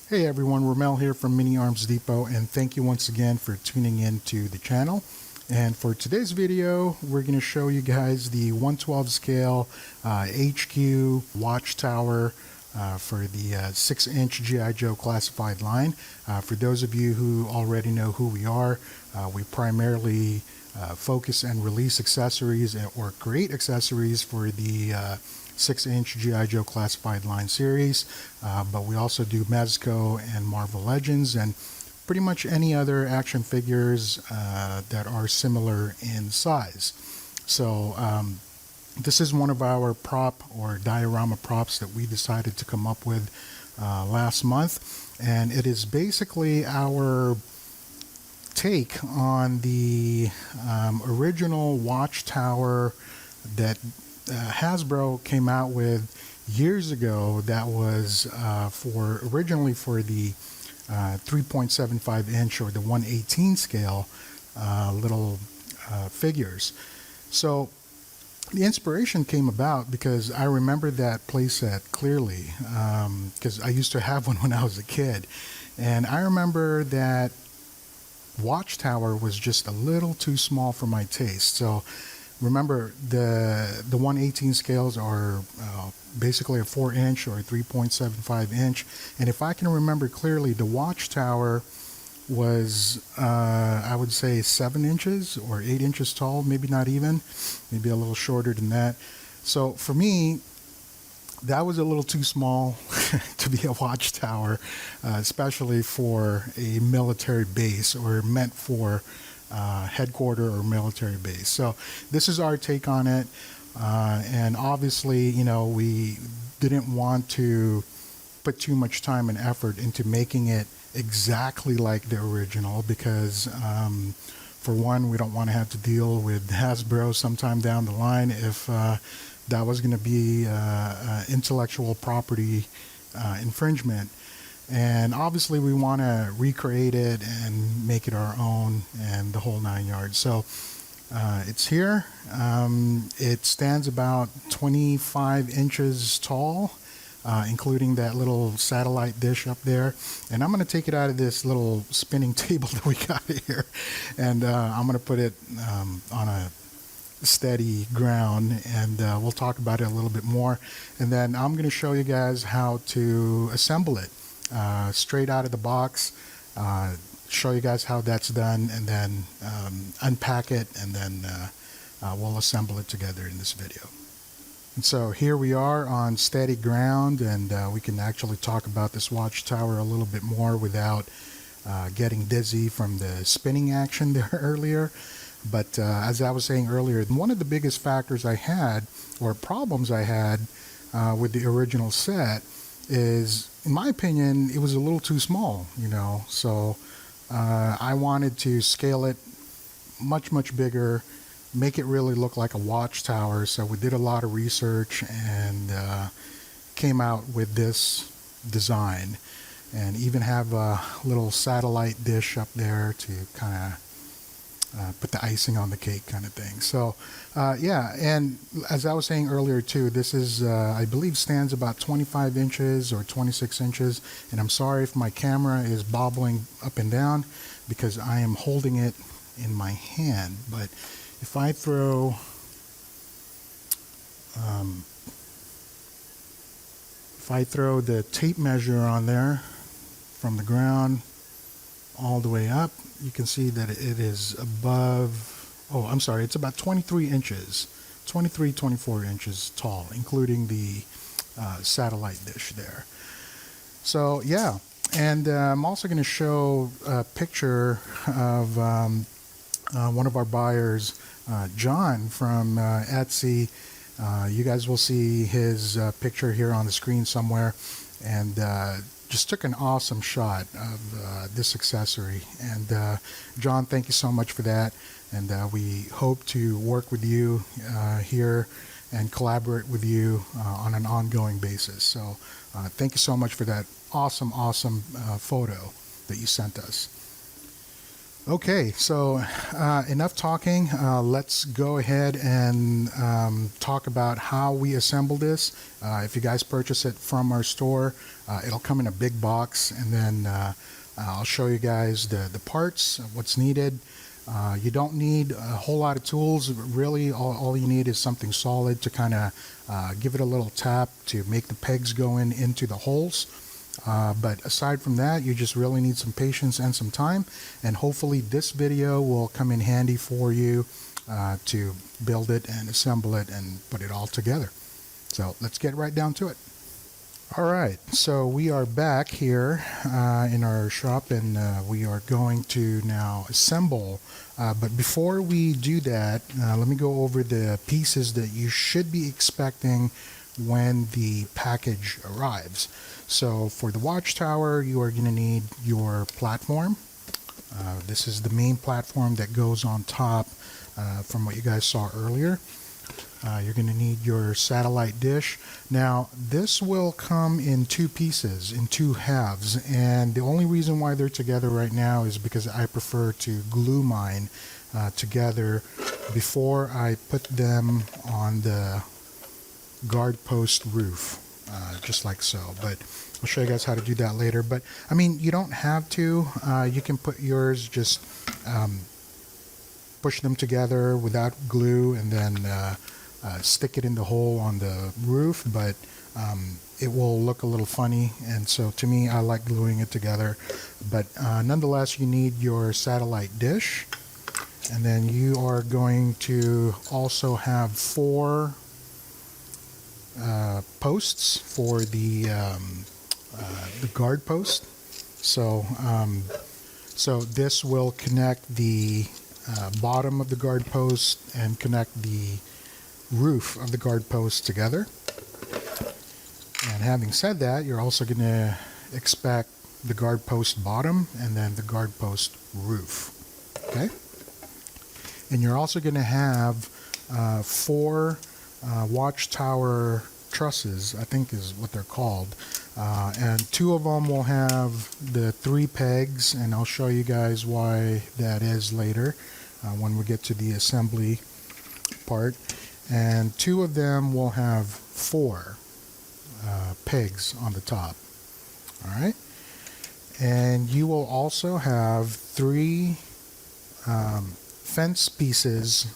Hey everyone, Ramel here from Mini Arms Depot, and thank you once again for tuning in to the channel. And for today's video, we're going to show you guys the 1/12 scale HQ Watchtower for the 6-inch G.I. Joe classified line. For those of you who already know who we are, we primarily focus and release accessories or create accessories for the 6-inch G.I. Joe classified line series, but we also do Mezco and Marvel Legends and pretty much any other action figures that are similar in size. So this is one of our prop or diorama props that we decided to come up with last month, and it is basically our take on the original Watchtower that Hasbro came out with years ago. That was originally for the 3.75 inch or the 1/18 scale little figures. So the inspiration came about because I remember that playset clearly, because I used to have one when I was a kid, and I remember that Watchtower was just a little too small for my taste. So remember, the 1/18 scales are basically a 4-inch or a 3.75 inch, and if I can remember clearly, the Watchtower was I would say 7 inches or 8 inches tall, maybe not even, maybe a little shorter than that. So for me, that was a little too small to be a Watchtower, especially for a military base or meant for headquarter or military base. So this is our take on it, and obviously, you know, we didn't want to put too much time and effort into making it exactly like the original because for one, we don't want to have to deal with Hasbro sometime down the line if that was going to be intellectual property infringement. And obviously we want to recreate it and make it our own and the whole 9 yards. So it's here. It stands about 25 inches tall, including that little satellite dish up there. And I'm going to take it out of this little spinning table that we got here, and I'm going to put it on a steady ground, and we'll talk about it a little bit more. And then I'm going to show you guys how to assemble it straight out of the box, show you guys how that's done, and then unpack it, and then we'll assemble it together in this video. And so here we are on steady ground, and we can actually talk about this Watchtower a little bit more without getting dizzy from the spinning action there earlier. But as I was saying earlier, one of the biggest factors I had, or problems I had with the original set is, in my opinion, it was a little too small, you know. So I wanted to scale it much bigger, make it really look like a Watchtower. So we did a lot of research and came out with this design, and even have a little satellite dish up there to kind of put the icing on the cake kind of thing. So yeah, and as I was saying earlier too, this is I believe stands about 25 inches or 26 inches, and I'm sorry if my camera is bobbling up and down because I am holding it in my hand. But if I throw the tape measure on there from the ground all the way up, you can see that it is above, oh, I'm sorry, it's about 23 inches, 24 inches tall, including the satellite dish there. So yeah, and I'm also going to show a picture of one of our buyers, John from Etsy. You guys will see his picture here on the screen somewhere, and just took an awesome shot of this accessory. And John, thank you so much for that, and we hope to work with you here and collaborate with you on an ongoing basis. So thank you so much for that awesome photo that you sent us. Okay, so enough talking. Let's go ahead and talk about how we assemble this. If you guys purchase it from our store, it'll come in a big box, and then I'll show you guys the parts, what's needed. You don't need a whole lot of tools. Really, all you need is something solid to kind of give it a little tap to make the pegs go into the holes. But aside from that, you just really need some patience and some time, and hopefully this video will come in handy for you to build it and assemble it and put it all together. So let's get right down to it. Alright, so we are back here in our shop, and we are going to now assemble. But before we do that, let me go over the pieces that you should be expecting when the package arrives. So for the Watchtower, you are going to need your platform. This is the main platform that goes on top from what you guys saw earlier. You're going to need your satellite dish. Now this will come in two pieces, in two halves, and the only reason why they're together right now is because I prefer to glue mine together before I put them on the guard post roof, just like so. But I'll show you guys how to do that later. But I mean, you don't have to. You can put yours, just push them together without glue, and then stick it in the hole on the roof. But it will look a little funny, and so to me, I like gluing it together. But nonetheless, you need your satellite dish, and then you are going to also have 4 posts for the guard post. So this will connect the bottom of the guard post and connect the roof of the guard post together. And having said that, you're also going to expect the guard post bottom and then the guard post roof. Okay, and you're also going to have 4 Watchtower trusses, I think is what they're called, and 2 of them will have the 3 pegs, and I'll show you guys why that is later when we get to the assembly part. And 2 of them will have 4 pegs on the top. Alright, and you will also have 3 fence pieces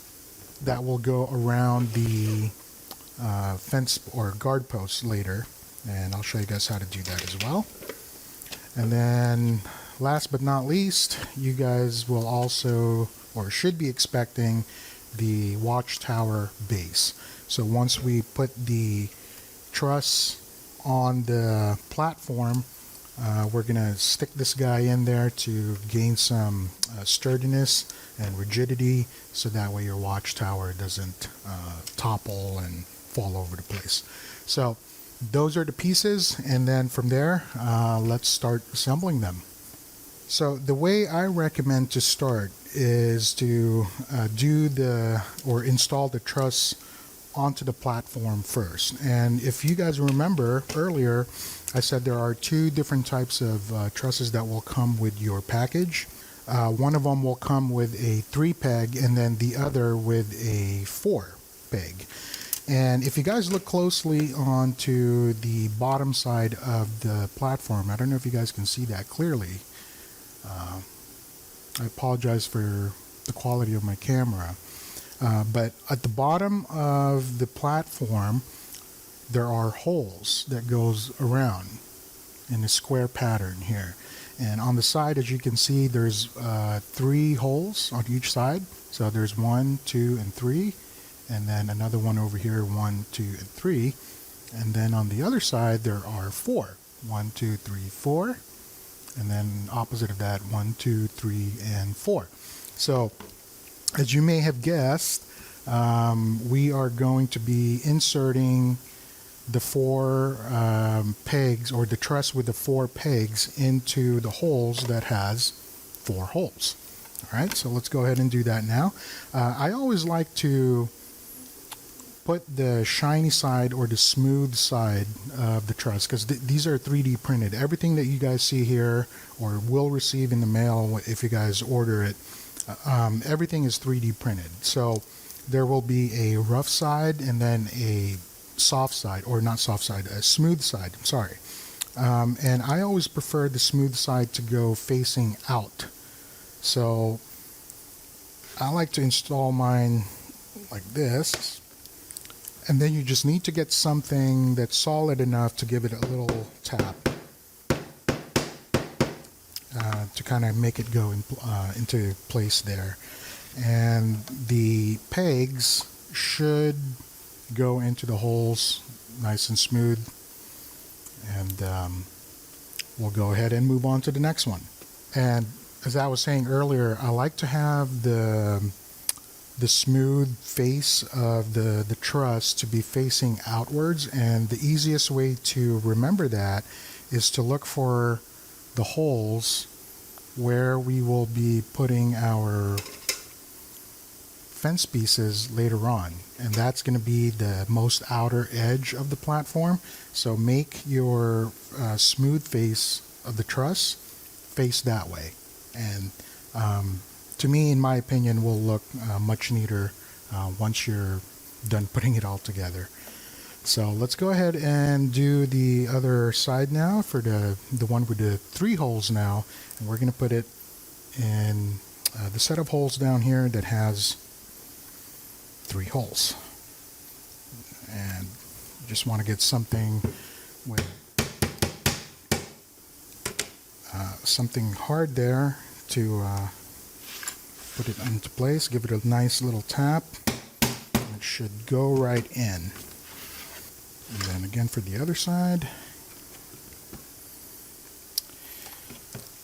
that will go around the fence or guard posts later, and I'll show you guys how to do that as well. And then last but not least, you guys will also, or should be expecting, the Watchtower base. So once we put the truss on the platform, we're gonna stick this guy in there to gain some sturdiness and rigidity, so that way your Watchtower doesn't topple and fall over the place. So those are the pieces, and then from there let's start assembling them. So the way I recommend to start is to install the truss onto the platform first. And if you guys remember earlier, I said there are 2 different types of trusses that will come with your package. One of them will come with a 3 peg, and then the other with a 4 peg. And if you guys look closely onto the bottom side of the platform, I don't know if you guys can see that clearly. I apologize for the quality of my camera. But at the bottom of the platform, there are holes that goes around in a square pattern here. And on the side, as you can see, there's 3 holes on each side. So there's 1, 2, and 3. And then another one over here, 1, 2, and 3. And then on the other side, there are 4. 1, 2, 3, 4. And then opposite of that, 1, 2, 3, and 4. So as you may have guessed, we are going to be inserting the 4 pegs, or the truss with the 4 pegs, into the holes that has 4 holes. All right, so let's go ahead and do that now. I always like to put the shiny side or the smooth side of the truss, because these are 3D printed. Everything that you guys see here or will receive in the mail if you guys order it, everything is 3D printed. So there will be a rough side and then a soft side, or not soft side, a smooth side, I'm sorry. And I always prefer the smooth side to go facing out. So I like to install mine like this, and then you just need to get something that's solid enough to give it a little tap to kind of make it go into place there. And the pegs should go into the holes nice and smooth, and we'll go ahead and move on to the next one. And as I was saying earlier, I like to have the smooth face of the truss to be facing outwards, and the easiest way to remember that is to look for the holes where we will be putting our fence pieces later on, and that's going to be the most outer edge of the platform. So make your smooth face of the truss face that way, and to me, in my opinion, will look much neater once you're done putting it all together. So let's go ahead and do the other side now for the one with the 3 holes now, and we're going to put it in the set of holes down here that has 3 holes. And just want to get something with something hard there to put it into place. Give it a nice little tap, and it should go right in. And then again for the other side.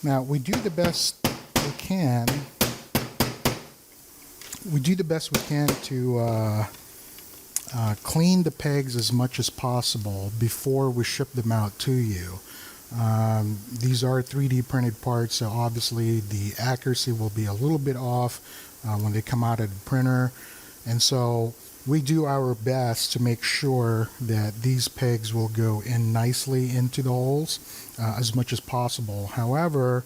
Now we do the best we can. We do the best we can to clean the pegs as much as possible before we ship them out to you. These are 3D printed parts, so obviously the accuracy will be a little bit off when they come out of the printer, and so we do our best to make sure that these pegs will go in nicely into the holes as much as possible. However,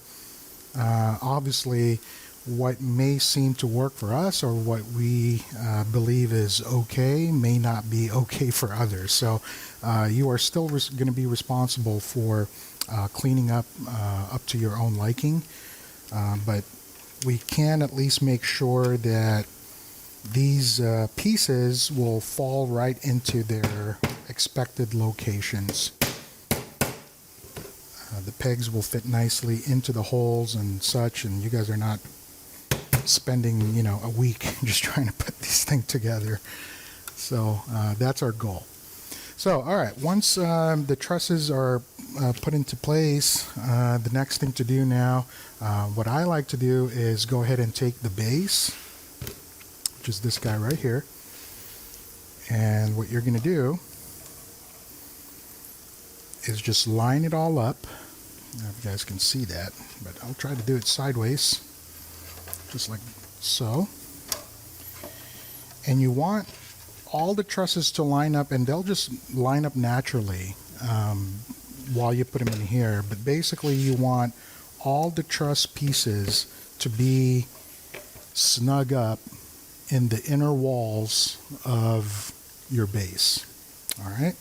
obviously what may seem to work for us or what we believe is okay may not be okay for others. So you are still going to be responsible for cleaning up to your own liking, but we can at least make sure that these pieces will fall right into their expected locations. The pegs will fit nicely into the holes and such, and you guys are not spending, you know, a week just trying to put these things together. So that's our goal. So all right, once the trusses are put into place, the next thing to do now, what I like to do is go ahead and take the base, which is this guy right here, and what you're going to do is just line it all up. I don't know if you guys can see that, but I'll try to do it sideways, just like so. And you want all the trusses to line up, and they'll just line up naturally while you put them in here. But basically you want all the truss pieces to be snug up in the inner walls of your base. All right,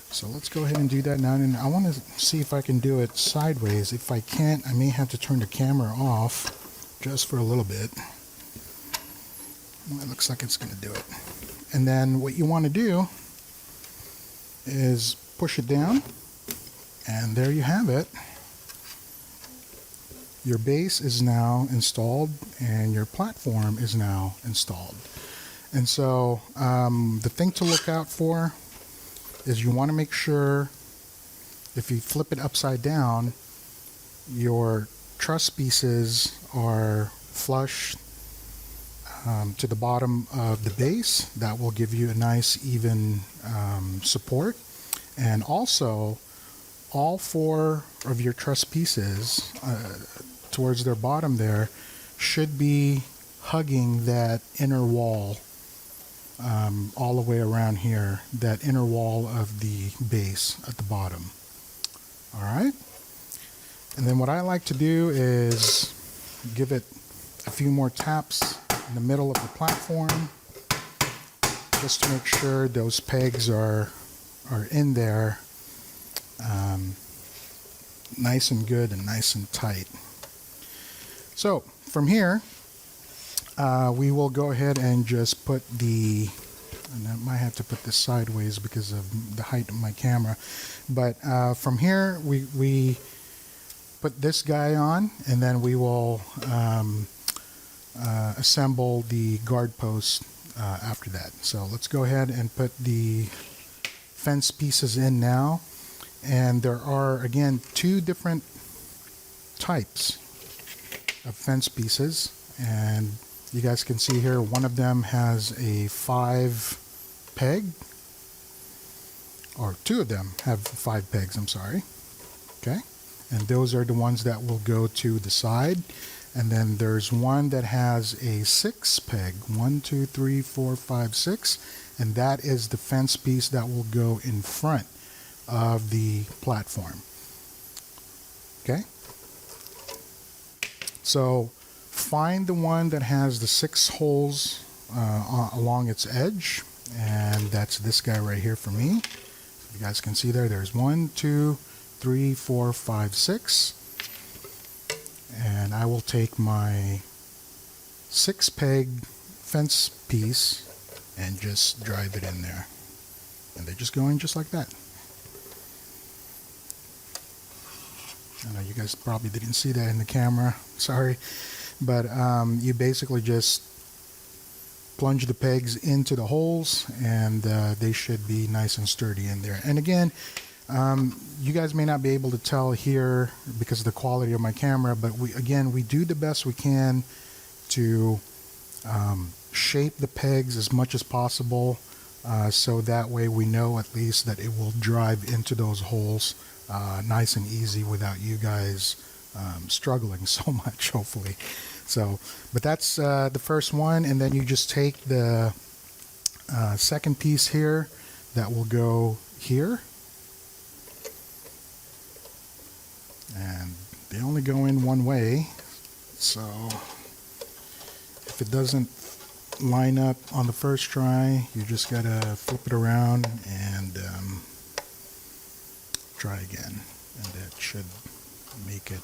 so let's go ahead and do that now, and I want to see if I can do it sideways. If I can't, I may have to turn the camera off just for a little bit. Well, it looks like it's going to do it. And then what you want to do is push it down, and there you have it. Your base is now installed and your platform is now installed. And so the thing to look out for is you want to make sure, if you flip it upside down, your truss pieces are flush to the bottom of the base. That will give you a nice even support. And also all 4 of your truss pieces towards their bottom there should be hugging that inner wall all the way around here, that inner wall of the base at the bottom. All right. And then what I like to do is give it a few more taps in the middle of the platform, just to make sure those pegs are in there nice and good and nice and tight. So from here, we will go ahead and just put the, and I might have to put this sideways because of the height of my camera, but from here we put this guy on, and then we will assemble the guard post after that. So let's go ahead and put the fence pieces in now. And there are, again, two different types of fence pieces, and you guys can see here one of them has a 5 peg, or two of them have 5 pegs, I'm sorry. Okay, and those are the ones that will go to the side. And then there's one that has a 6 peg, 1, 2, 3, 4, 5, 6, and that is the fence piece that will go in front of the platform. Okay, so find the one that has the 6 holes along its edge, and that's this guy right here for me. You guys can see there's 1, 2, 3, 4, 5, 6, and I will take my 6 peg fence piece and just drive it in there, and they're just going just like that. I know you guys probably didn't see that in the camera, sorry, but you basically just plunge the pegs into the holes, and they should be nice and sturdy in there. And again, you guys may not be able to tell here because of the quality of my camera, but we do the best we can to shape the pegs as much as possible, so that way we know at least that it will drive into those holes nice and easy without you guys struggling so much, hopefully. So, but that's the first one, and then you just take the second piece here that will go here, and they only go in one way, so if it doesn't line up on the first try, you just gotta flip it around and try again, and that should make it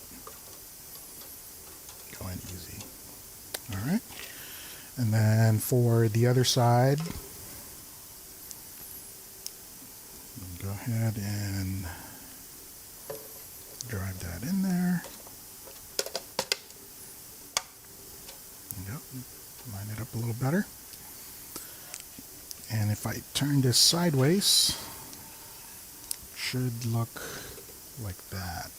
go in easy. All right, and then for the other side, go ahead and drive that in there. Yep, line it up a little better. And if I turn this sideways, should look like that.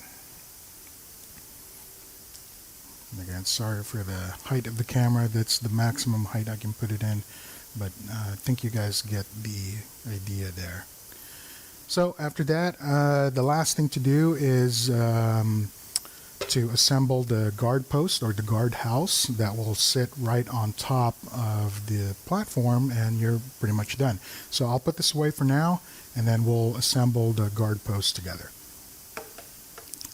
And again, sorry for the height of the camera. That's the maximum height I can put it in, but I think you guys get the idea there. So after that, the last thing to do is to assemble the guard post or the guard house that will sit right on top of the platform, and you're pretty much done. So I'll put this away for now, and then we'll assemble the guard post together.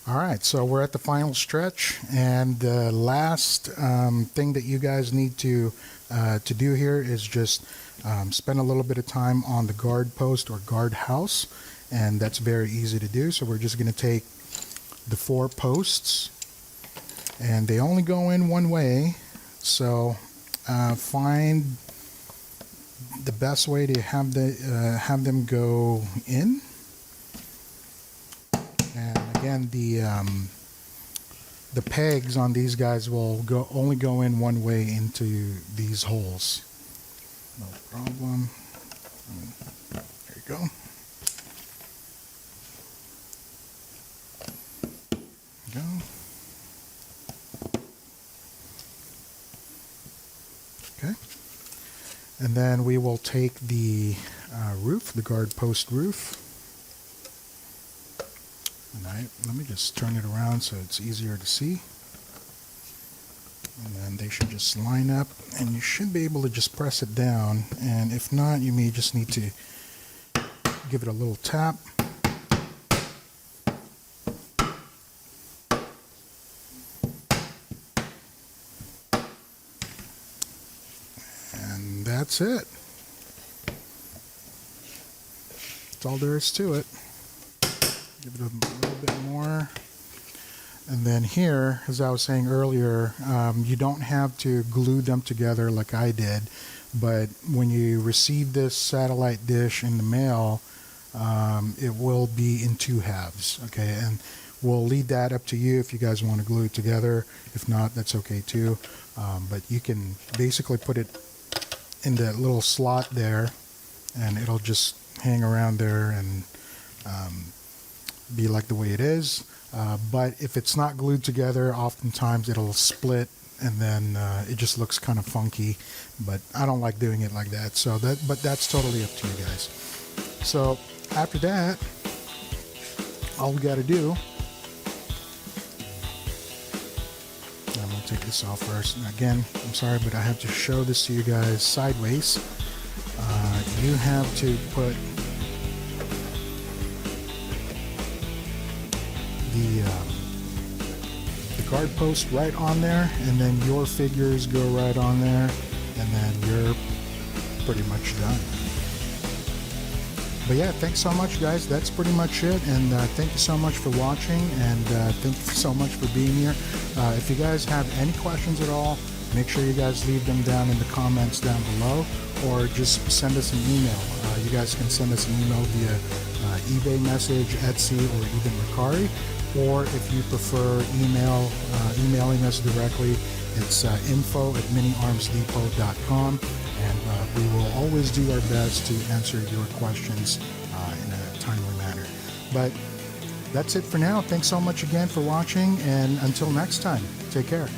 All right, so we're at the final stretch, and the last thing that you guys need to do here is just spend a little bit of time on the guard post or guard house, and that's very easy to do. So we're just going to take the 4 posts, and they only go in one way, so find the best way to have them go in. And again, the pegs on these guys will only go in one way into these holes. No problem. There you go. Go. Okay, and then we will take the roof, the guard post roof, and let me just turn it around so it's easier to see. And then they should just line up, and you should be able to just press it down. And if not, you may just need to give it a little tap. And that's it. That's all there is to it. Give it a little bit more. And then here, as I was saying earlier, you don't have to glue them together like I did, but when you receive this satellite dish in the mail, it will be in 2 halves, okay? And we'll leave that up to you if you guys want to glue it together. If not, that's okay too. But you can basically put it in that little slot there, and it'll just hang around there and be like the way it is. But if it's not glued together, oftentimes it'll split, and then it just looks kind of funky. But I don't like doing it like that. So but that's totally up to you guys. So after that, all we got to do, I'm gonna take this off first. And again, I'm sorry, but I have to show this to you guys sideways. You have to put the guard post right on there, and then your figures go right on there, and then you're pretty much done. But yeah, thanks so much, guys. That's pretty much it, and thank you so much for watching, and thank you so much for being here. If you guys have any questions at all, make sure you guys leave them down in the comments down below, or just send us an email. You guys can send us an email via eBay message, Etsy, or even MERCARI. Or if you prefer emailing us directly, it's info@miniarmsdepot.com, and we will always do our best to answer your questions in a timely manner. But that's it for now. Thanks so much again for watching, and until next time, take care.